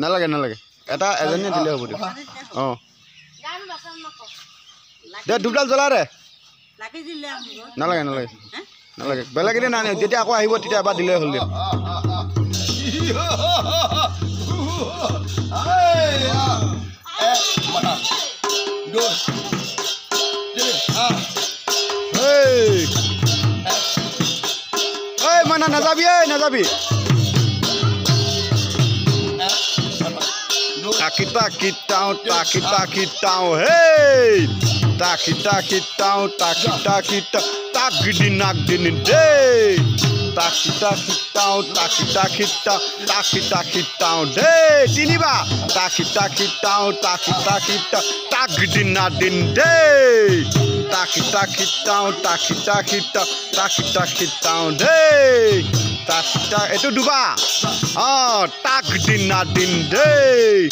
নালাগে নালাগে এটা এজনী দিলে হ'ব দিয়ক অঁ দে দুডাল জ্বলা দে নালাগে নালাগে নালাগে বেলেগ এদিন নানে যেতিয়া আকৌ আহিব তেতিয়া এবাৰ দিলে হ'ল দিয়ক mana nazabi nazabi takita kitau hey takita kitau takita kita tagdinak dinin day takita kitau takita kitau day tini ba takita kitau takita kita tagdinak din day takita kitau takita kitau day takita itu duba oh tagdinak din day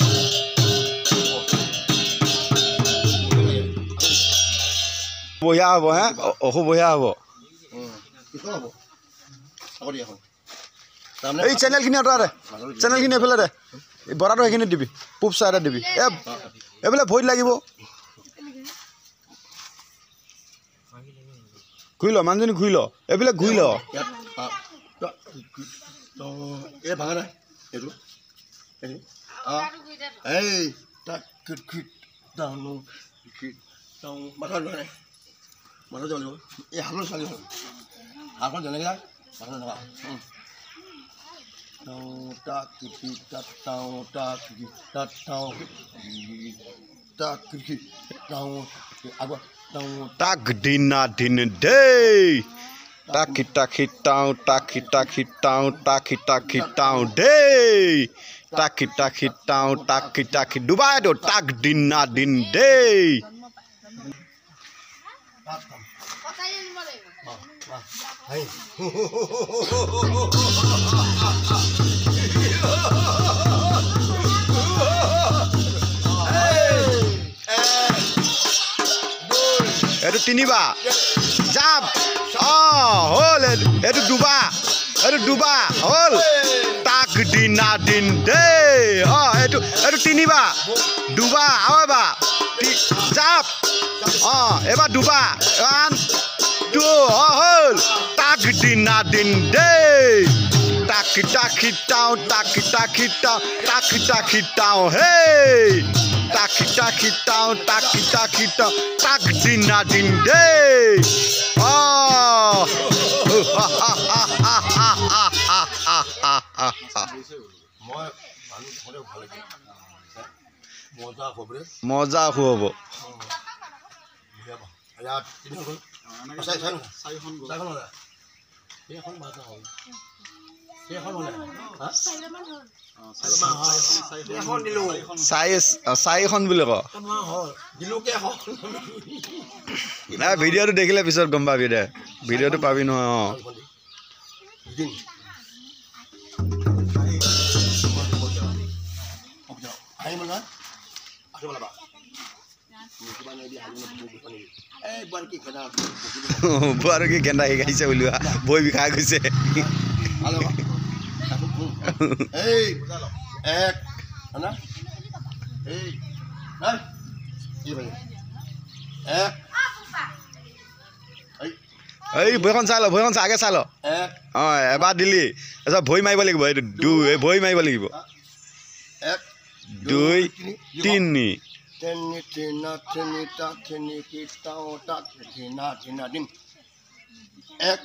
boya abo ha oho boya abo এই channel খিনি আঁতৰা দে channel খিনি এফালে দে বৰাটো সেইখিনি দিবি পূব চাইডে দিবি এফালে ভৰিত লাগিব ঘূৰি ল মানুহজনী ঘূৰি ল এইবিলাক ঘূৰি ল Mana jalan? Harus sekali. Harus jalan ya. Mana nak? Tak kita tahu tak apa tahu tak dina din day tak kita kitau day tak kita dubai do tak dina din day Hai. Itu tiniba. Jab. Oh, hol. Itu duba. Hol. Tak dina din day. Oh, itu tiniba. Duba, apa ba? Jab. Oh, eba duba. Kan? Duh, hol. Tak dina din day. Tak kitau. Hey. Tak kitau. Tak dina din day. Oh. Moza huobo. Ayat ini apa? Saya mana? চাৰিখন বুলি ক নাই ভিডিঅ'টো দেখিলে পিছত গম পাবি দে ভিডিঅ'টো পাবি নহয় বৰ কি গেন্দা শিকাইছে বুলিবা বৈ বিষাই গৈছে Hey, mana? Hey, nah, ini এই ভৰিখন চাই আগে চাই ল অঁ এবাৰ দিলি তাৰপিছত ভৰি মাৰিব লাগিব এইটো ভৰি মাৰিব লাগিব 2 3 hey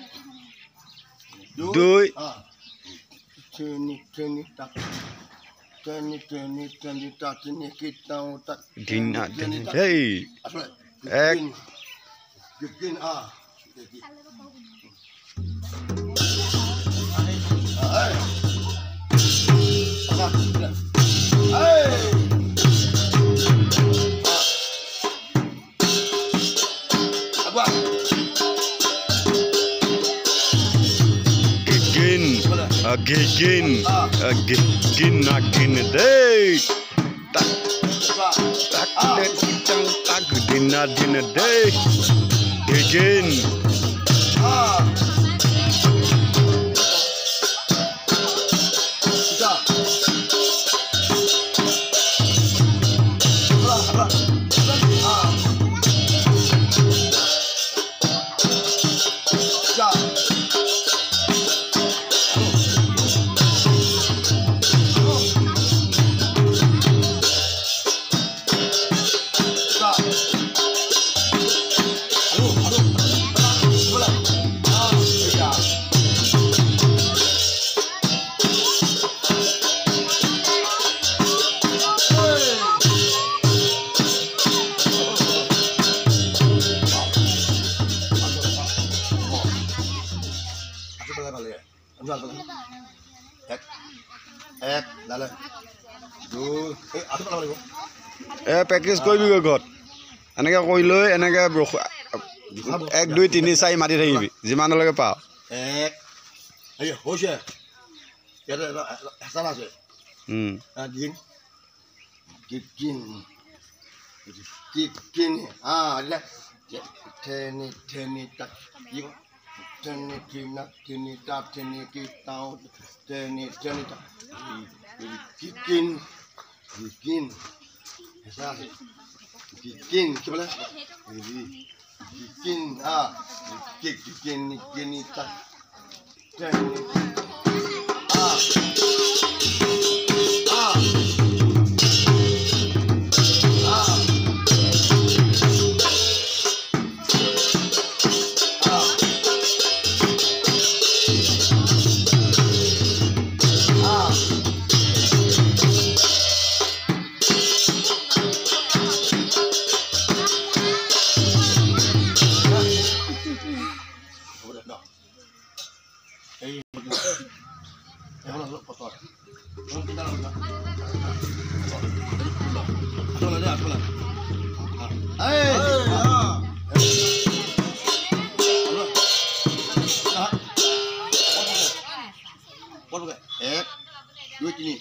ek Gin day tak dinner day again এক ডালে দুই এই আঠু পেলাব লাগিব প্ৰেক্টিচ কৰিবিগৈ ঘৰত এনেকৈ কৰি লৈ এনেকৈ 1 2 3 4 মাতি থাকিবি যিমানলৈকে পাওঁ এক এই হৈছে ইয়াতে হেঁচা আছে দিন কিকিন কিকিন আলে ঠেনি ঠেনি তাক ঠেনি কিনা ঠেনি তাক ঠেনি কি তাও ঠেনি ঠেনি তাক কিকিন কিকিন হেঁচা আছে কিকিন কি বোলে কিকিন কিকিন কিনি তাক ঠেনি এক দুই তিনি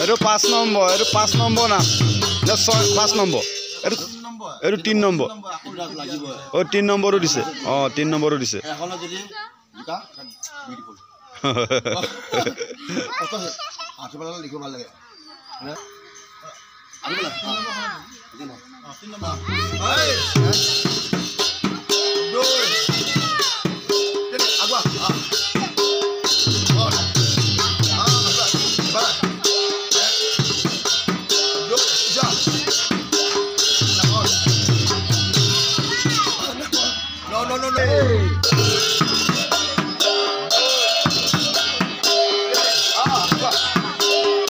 এইটো 5 নম্বৰ এইটো 5 নম্বৰ না 5 নম্বৰ এইটো 3 নম্বৰ 3 নম্বৰো দিছে 3 নম্বৰো দিছে লিখিব ভাল লাগে No.